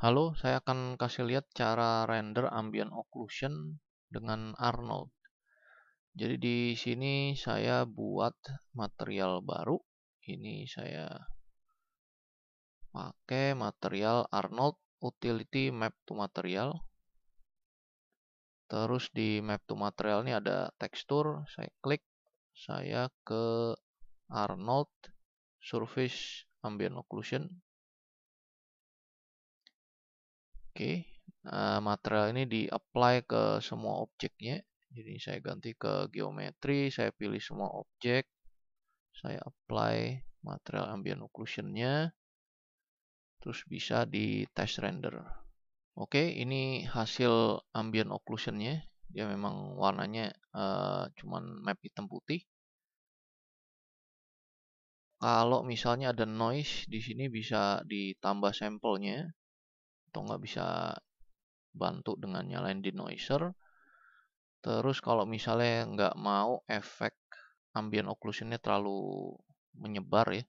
Halo, saya akan kasih lihat cara render ambient occlusion dengan Arnold. Jadi di sini saya buat material baru. Ini saya pakai material Arnold Utility Map to Material. Terus di Map to Material ini ada tekstur. Saya klik, saya ke Arnold Surface Ambient Occlusion. Oke, material ini di-apply ke semua objeknya. Jadi saya ganti ke geometri, saya pilih semua objek, saya apply material ambient occlusion-nya, terus bisa di test render. Oke, ini hasil ambient occlusion-nya. Dia memang warnanya cuman map hitam putih. Kalau misalnya ada noise di sini bisa ditambah sampelnya, atau nggak bisa bantu dengan nyalain denoiser. Terus kalau misalnya nggak mau efek ambient occlusion-nya terlalu menyebar ya,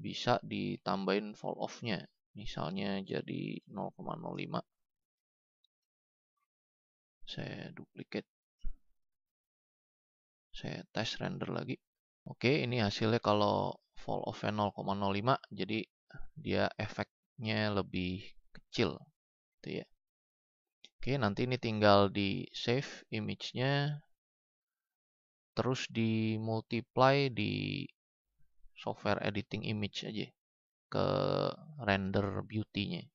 bisa ditambahin fall off-nya. Misalnya jadi 0,05. Saya duplicate. Saya tes render lagi. Oke, ini hasilnya kalau fall off-nya 0,05, jadi dia efeknya lebih kecil. Gitu ya. Oke, nanti ini tinggal di save image-nya, terus di multiply di software editing image aja ke render beauty-nya.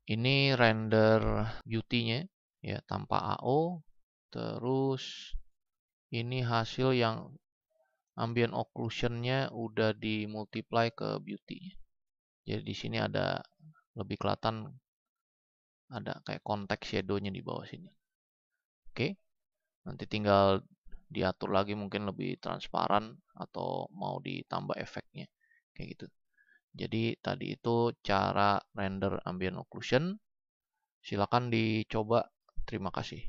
Ini render beauty-nya ya tanpa AO. Terus ini hasil yang ambient occlusion-nya udah dimultiply ke beauty. Jadi di sini ada lebih kelihatan ada kayak konteks shadow-nya di bawah sini. Oke. Nanti tinggal diatur lagi mungkin lebih transparan atau mau ditambah efeknya. Kayak gitu. Jadi tadi itu cara render ambient occlusion. Silakan dicoba. Terima kasih.